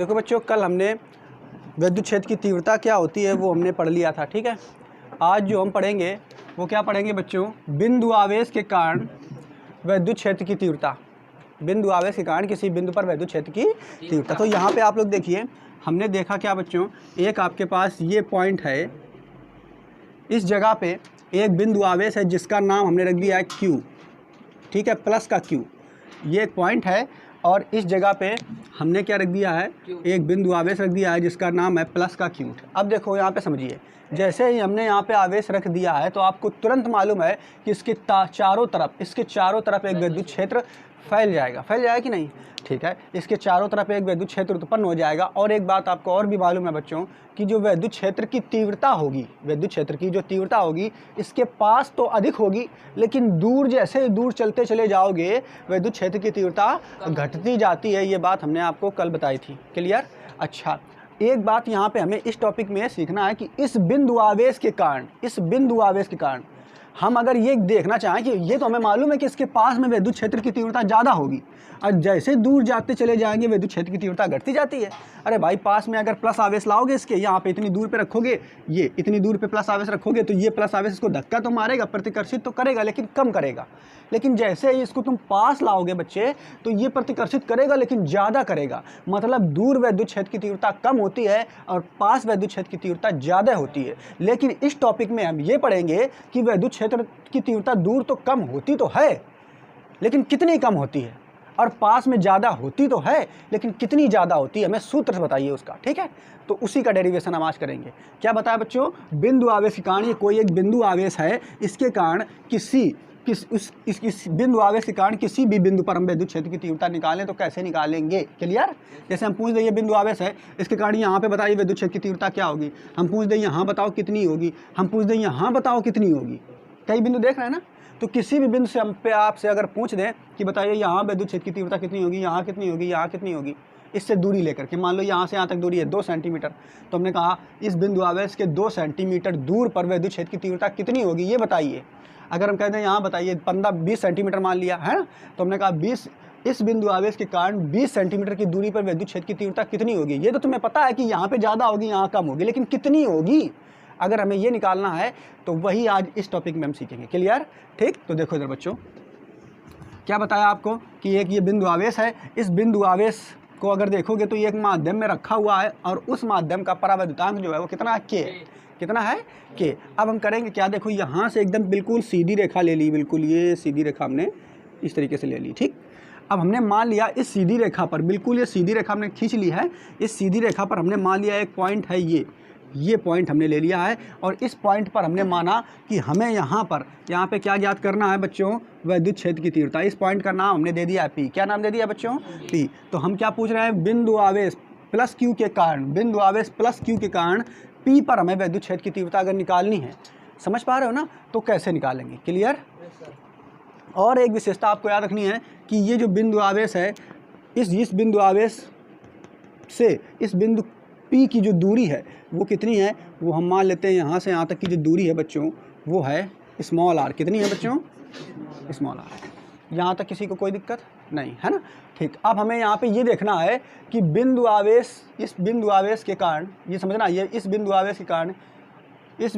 देखो बच्चों, कल हमने विद्युत क्षेत्र की तीव्रता क्या होती है वो हमने पढ़ लिया था, ठीक है। आज जो हम पढ़ेंगे वो क्या पढ़ेंगे बच्चों, बिंदु आवेश के कारण विद्युत क्षेत्र की तीव्रता। बिंदु आवेश के कारण किसी बिंदु पर विद्युत क्षेत्र की तीव्रता। तो यहाँ पे आप लोग देखिए, हमने देखा क्या बच्चों, एक आपके पास ये पॉइंट है, इस जगह पे एक बिंदु आवेश है जिसका नाम हमने रख दिया है Q, ठीक है, प्लस का Q, ये एक पॉइंट है। और इस जगह पे हमने क्या रख दिया है, एक बिंदु आवेश रख दिया है जिसका नाम है प्लस का Q। अब देखो यहाँ पे समझिए, जैसे ही हमने यहाँ पे आवेश रख दिया है तो आपको तुरंत मालूम है कि इसके चारों तरफ एक विद्युत क्षेत्र फैल जाएगा कि नहीं, ठीक है। इसके चारों तरफ एक विद्युत क्षेत्र उत्पन्न हो जाएगा। और एक बात आपको और भी मालूम है बच्चों कि जो विद्युत क्षेत्र की तीव्रता होगी, विद्युत क्षेत्र की जो तीव्रता होगी इसके पास तो अधिक होगी, लेकिन दूर जैसे दूर चलते चले जाओगे विद्युत क्षेत्र की तीव्रता घटती जाती है। ये बात हमने आपको कल बताई थी, क्लियर। अच्छा, एक बात यहाँ पे हमें इस टॉपिक में सीखना है कि इस बिंदु आवेश के कारण हम अगर ये देखना चाहें कि ये तो हमें मालूम है कि इसके पास में विद्युत क्षेत्र की तीव्रता ज़्यादा होगी और जैसे दूर जाते चले जाएंगे विद्युत क्षेत्र की तीव्रता घटती जाती है। अरे भाई, पास में अगर प्लस आवेश लाओगे, इसके यहाँ पे इतनी दूर पे रखोगे, ये इतनी दूर पे प्लस आवेश रखोगे तो ये प्लस आवेश इसको धक्का तो मारेगा, प्रतिकर्षित तो करेगा लेकिन कम करेगा। लेकिन जैसे ही इसको तुम पास लाओगे बच्चे तो ये प्रतिकर्षित करेगा लेकिन ज़्यादा करेगा। मतलब दूर विद्युत क्षेत्र की तीव्रता कम होती है और पास विद्युत क्षेत्र की तीव्रता ज़्यादा होती है। लेकिन इस टॉपिक में हम ये पढ़ेंगे कि विद्युत क्षेत्र की तीव्रता दूर तो कम होती तो है, लेकिन कितनी कम होती है, और पास में ज़्यादा होती तो है लेकिन कितनी ज़्यादा होती है, हमें सूत्र बताइए उसका, ठीक है। तो उसी का डेरिवेशन हम आज करेंगे। क्या बताया बच्चों, बिंदु आवेश के कारण, ये कोई एक बिंदु आवेश है, इसके कारण इस बिंदु आवेश के कारण किसी भी बिंदु पर हम विद्युत क्षेत्र की तीव्रता निकालें तो कैसे निकालेंगे, क्लियर। जैसे हम पूछ दें ये बिंदु आवेश है, इसके कारण यहाँ पे बताइए विद्युत क्षेत्र की तीव्रता क्या होगी, हम पूछ दें यहाँ बताओ कितनी होगी, हम पूछ दें यहाँ बताओ कितनी होगी। कई बिंदु देख रहे हैं ना, तो किसी भी बिंदु से हम पे आपसे अगर पूछ दें कि बताइए यहाँ विद्युत क्षेत्र की तीव्रता कितनी होगी, यहाँ कितनी होगी, यहाँ कितनी होगी, इससे दूरी लेकर के, मान लो यहाँ से यहाँ तक दूरी है 2 सेंटीमीटर, तो हमने कहा इस बिंदु आवेश के 2 सेंटीमीटर दूर पर विद्युत क्षेत्र की तीव्रता कितनी होगी ये बताइए। अगर हम कहते हैं यहाँ बताइए 15-20 सेंटीमीटर मान लिया है ना, तो हमने कहा 20, इस बिंदु आवेश के कारण 20 सेंटीमीटर की दूरी पर विद्युत क्षेत्र की तीव्रता कितनी होगी। ये तो तुम्हें पता है कि यहाँ पे ज़्यादा होगी, यहाँ कम होगी, लेकिन कितनी होगी अगर हमें ये निकालना है तो वही आज इस टॉपिक में हम सीखेंगे, क्लियर, ठीक। तो देखो इधर बच्चों, क्या बताया आपको कि एक ये बिंदु आवेश है, इस बिंदु आवेश को अगर देखोगे तो ये एक माध्यम में रखा हुआ है और उस माध्यम का परावैद्युतांक जो है वो कितना है, K, कितना है, K। अब हम करेंगे क्या, देखो यहाँ से एकदम बिल्कुल सीधी रेखा ले ली, बिल्कुल ये सीधी रेखा हमने इस तरीके से ले ली, ठीक। अब हमने मान लिया इस सीधी रेखा पर, बिल्कुल ये सीधी रेखा हमने खींच ली है, इस सीधी रेखा पर हमने मान लिया एक पॉइंट है, ये पॉइंट हमने ले लिया है। और इस पॉइंट पर हमने माना कि हमें यहाँ पे क्या ज्ञात करना है बच्चों, विद्युत क्षेत्र की तीव्रता। इस पॉइंट का नाम हमने दे दिया है P। क्या नाम दे दिया बच्चों, P। तो हम क्या पूछ रहे हैं, बिंदु आवेश प्लस Q के कारण P पर हमें विद्युत क्षेत्र की तीव्रता अगर निकालनी है, समझ पा रहे हो ना, तो कैसे निकालेंगे, क्लियर। और एक विशेषता आपको याद रखनी है कि ये जो बिंदु आवेश है, इस बिंदु आवेश से इस बिंदु P की जो दूरी है वो कितनी है, वो हम मान लेते हैं यहाँ से यहाँ तक की जो दूरी है बच्चों वो है स्मॉल r। कितनी है बच्चों, स्मॉल r। यहाँ तक किसी को कोई दिक्कत नहीं है ना, ठीक। अब हमें यहाँ पे ये देखना है कि इस बिंदु आवेश के कारण, ये समझना, ये इस बिंदु आवेश के कारण इस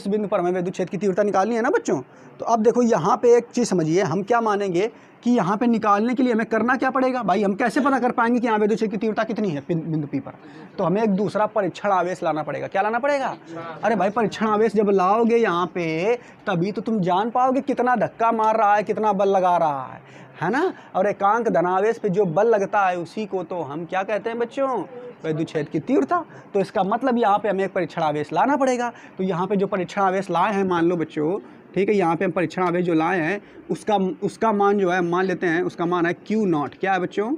बिंदु पर हमें विद्युत क्षेत्र की तीव्रता निकालनी है ना बच्चों। तो अब देखो यहाँ पे एक चीज़ समझिए, हम क्या मानेंगे कि यहाँ पे निकालने के लिए हमें करना क्या पड़ेगा भाई, हम कैसे पता कर पाएंगे कि यहाँ विद्युत क्षेत्र की तीव्रता कितनी है बिंदु P पर। तो हमें एक दूसरा परीक्षण आवेश लाना पड़ेगा। क्या लाना पड़ेगा, अरे भाई परीक्षण आवेश जब लाओगे यहाँ पे तभी तो तुम जान पाओगे कितना धक्का मार रहा है, कितना बल लगा रहा है ना। और एकांक धनावेश पे जो बल लगता है उसी को तो हम क्या कहते हैं बच्चों, विद्युत क्षेत्र की तीव्रता। तो इसका मतलब यहाँ पे हमें एक परीक्षण आवेश लाना पड़ेगा। तो यहाँ पे जो परीक्षण आवेश लाए हैं, मान लो बच्चों, ठीक है, यहाँ पे हम परीक्षण आवेश जो लाए हैं उसका मान जो है मान लेते हैं, उसका मान है Q0। क्या है बच्चों,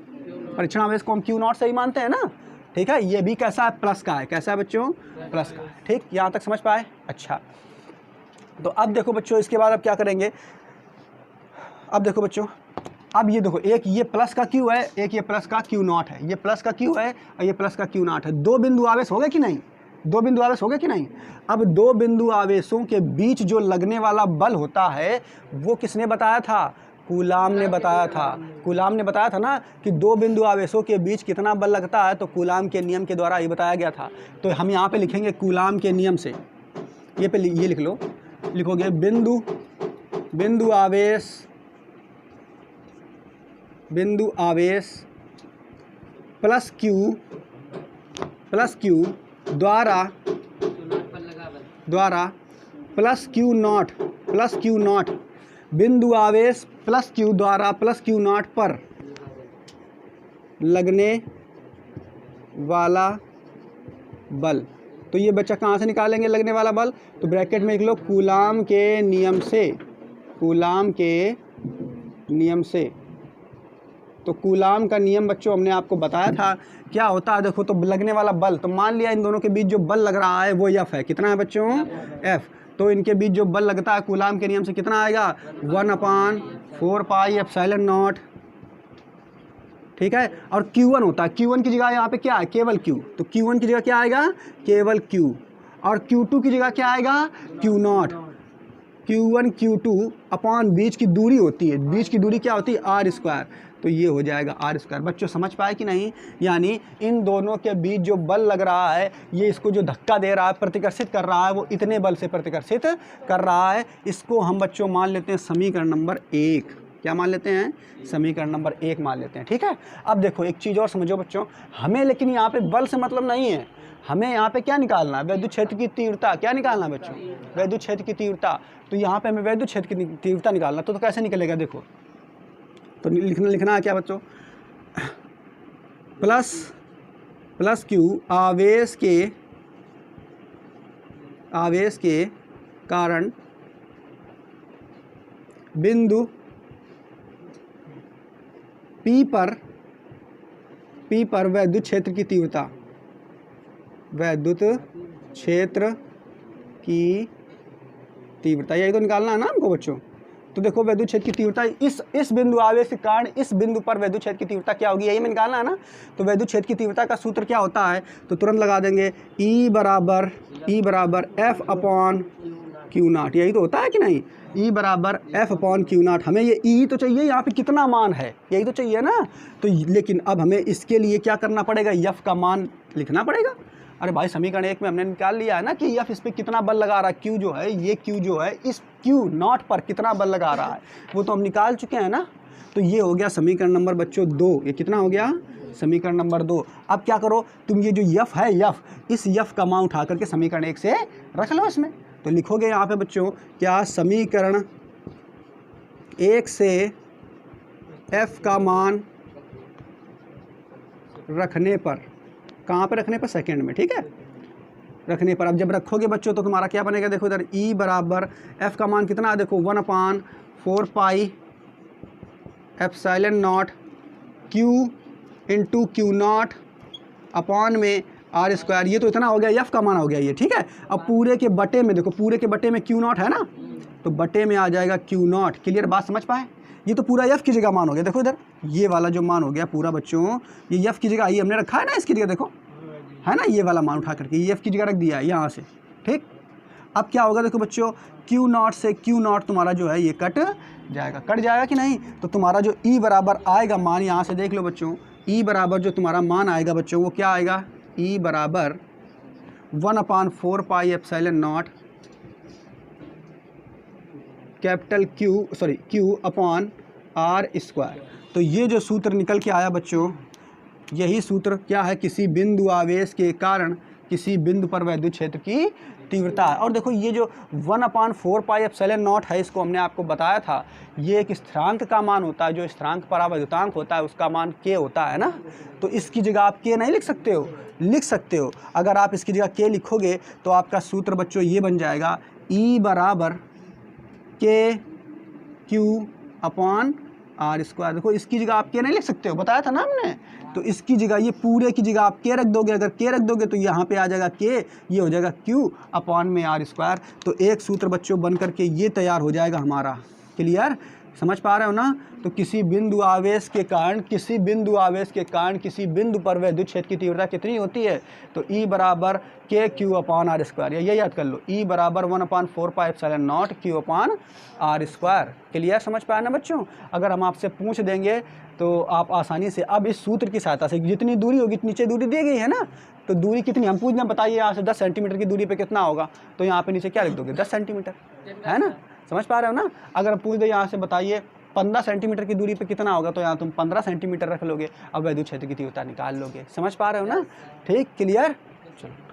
परीक्षण आवेश को हम Q0 से ही मानते हैं ना, ठीक है। ये भी कैसा है, प्लस का है, कैसा है बच्चों, प्लस का है, ठीक। यहाँ तक समझ पाए, अच्छा। तो अब देखो बच्चों, इसके बाद अब क्या करेंगे, अब देखो बच्चों, अब ये देखो, एक ये प्लस का Q है, एक ये प्लस का Q0 है, ये प्लस का Q है और ये प्लस का Q0 है। दो बिंदु आवेश हो गए कि नहीं, दो बिंदु आवेश हो गए कि नहीं। अब दो बिंदु आवेशों के बीच जो लगने वाला बल होता है वो किसने बताया था, कूलाम ने बताया था ना कि दो बिंदु आवेशों के बीच कितना बल लगता है, तो कूलाम के नियम के द्वारा ये बताया गया था। तो हम यहाँ पे लिखेंगे कूलाम के नियम से, ये लिख लो, लिखोगे बिंदु आवेश प्लस क्यू द्वारा प्लस क्यू नॉट बिंदु आवेश प्लस क्यू द्वारा प्लस क्यू नॉट पर लगने वाला बल। तो ये बच्चा कहाँ से निकालेंगे लगने वाला बल, तो ब्रैकेट में लिख लो कूलाम के नियम से। तो कूलाम का नियम बच्चों हमने आपको बताया था क्या होता है। देखो, तो लगने वाला बल, तो मान लिया इन दोनों के बीच जो बल लग रहा है वो F है। कितना है बच्चों? F। तो इनके बीच जो बल लगता है कूलाम के नियम से कितना आएगा? 1/4 पाई एप्सिलॉन नॉट, ठीक है। और Q1 होता है, Q1 की जगह यहाँ पे क्या है? केवल Q। तो Q1 की जगह क्या आएगा? केवल Q। और Q2 की जगह क्या आएगा? Q0। Q1 Q2 अपॉन बीच की दूरी होती है, बीच की दूरी क्या होती है? R²। तो ये हो जाएगा R²। बच्चों समझ पाए कि नहीं? यानी इन दोनों के बीच जो बल लग रहा है, ये इसको जो धक्का दे रहा है, प्रतिकर्षित कर रहा है, वो इतने बल से प्रतिकर्षित कर रहा है। इसको हम बच्चों मान लेते हैं समीकरण नंबर 1। क्या मान लेते हैं? समीकरण नंबर 1 मान लेते हैं, ठीक है। अब देखो एक चीज़ और समझो बच्चों, हमें लेकिन यहाँ पे बल से मतलब नहीं है, हमें यहाँ पे क्या निकालना है? वैद्युत क्षेत्र की तीव्रता। क्या निकालना है बच्चों? वैद्युत क्षेत्र की तीव्रता। तो यहाँ पे हमें वैद्युत क्षेत्र की तीव्रता निकालना, तो कैसे निकलेगा? देखो, तो लिखना है क्या बच्चों? प्लस क्यू आवेश के कारण बिंदु P पर वैद्युत क्षेत्र की तीव्रता, यही तो निकालना है ना हमको बच्चों। तो देखो वैद्युत क्षेत्र की तीव्रता इस बिंदु आवेश के कारण इस बिंदु पर वैद्युत क्षेत्र की तीव्रता क्या होगी, यही में निकालना है ना। तो वैद्युत क्षेत्र की तीव्रता का सूत्र क्या होता है, तो तुरंत लगा देंगे E बराबर F/Q0। यही तो होता है कि नहीं? E बराबर F/Q0। हमें ये E तो चाहिए, यहाँ पे कितना मान है यही तो चाहिए ना। तो लेकिन अब हमें इसके लिए क्या करना पड़ेगा? F का मान लिखना पड़ेगा। अरे भाई, समीकरण 1 में हमने निकाल लिया है ना कि F इस पर कितना बल लगा रहा है, Q जो है, ये Q जो है इस Q0 पर कितना बल लगा रहा है वो तो हम निकाल चुके हैं ना। तो ये हो गया समीकरण नंबर बच्चों 2। ये कितना हो गया? समीकरण नंबर 2। अब क्या करो तुम, ये जो F है, इस F का मान उठा करके समीकरण 1 से रख लो इसमें। तो लिखोगे यहाँ पे बच्चों क्या? समीकरण 1 से F का मान रखने पर, कहाँ पे रखने पर? सेकंड में, ठीक है, रखने पर। अब जब रखोगे बच्चों तो तुम्हारा क्या बनेगा? देखो इधर E बराबर F का मान कितना है? देखो 1/4 pi epsilon not Q into Q0 upon में R²। ये तो इतना हो गया, F का मान हो गया ये, ठीक है। अब पूरे के बटे में देखो, पूरे के बटे में Q0 है ना, तो बटे में आ जाएगा Q0। क्लियर बात समझ पाए? ये तो पूरा F की जगह मान हो गया। देखो इधर ये वाला जो मान हो गया पूरा बच्चों, ये F की जगह ये हमने रखा है ना, इसकी जगह देखो है ना, ये वाला मान उठा करके ये F की जगह रख दिया है यहाँ से, ठीक। अब क्या होगा? देखो बच्चों, Q0 से Q0 तुम्हारा जो है ये कट जाएगा कि नहीं? तो तुम्हारा जो E बराबर आएगा मान, यहाँ से देख लो बच्चों, E बराबर जो तुम्हारा मान आएगा बच्चों वो क्या आएगा? E बराबर 1/4 pi epsilon not capital Q upon R²। तो ये जो सूत्र निकल के आया बच्चों, यही सूत्र क्या है? किसी बिंदु आवेश के कारण किसी बिंदु पर वैद्युत क्षेत्र की तीव्रता है। और देखो ये जो 1/4 पाई एप्सिलॉन नॉट है, इसको हमने आपको बताया था, ये एक स्थिरांक का मान होता है। जो स्थिरांक परावैद्युतांक होता है उसका मान K होता है ना। तो इसकी जगह आप K नहीं लिख सकते हो? लिख सकते हो। अगर आप इसकी जगह K लिखोगे तो आपका सूत्र बच्चों ये बन जाएगा E बराबर KQ अपॉन R²। देखो इसकी जगह आप K नहीं लिख सकते हो, बताया था ना हमने। तो इसकी जगह, ये पूरे की जगह आप K रख दोगे। अगर K रख दोगे तो यहाँ पे आ जाएगा K, ये हो जाएगा Q अपॉन में R²। तो एक सूत्र बच्चों बन करके ये तैयार हो जाएगा हमारा। क्लियर? समझ पा रहे हो ना। तो किसी बिंदु आवेश के कारण किसी बिंदु पर विद्युत क्षेत्र की तीव्रता कितनी होती है, तो E बराबर KQ/R²। ये याद कर लो, E बराबर 1/4πε0 Q/R²। क्लियर, समझ पाया ना बच्चों। अगर हम आपसे पूछ देंगे तो आप आसानी से अब इस सूत्र की सहायता से, जितनी दूरी होगी नीचे दूरी दी गई है ना, तो दूरी कितनी हम पूछना, बताइए यहाँ से 10 सेंटीमीटर की दूरी पे कितना होगा, तो यहाँ पे नीचे क्या लिख दोगे, 10 सेंटीमीटर, है ना। समझ पा रहे हो ना। अगर पूछ दे यहाँ से बताइए 15 सेंटीमीटर की दूरी पे कितना होगा, तो यहाँ तुम 15 सेंटीमीटर रख लोगे, अब विद्युत क्षेत्र की तीव्रता निकाल लोगे। समझ पा रहे हो ना। ठीक, क्लियर। चलो।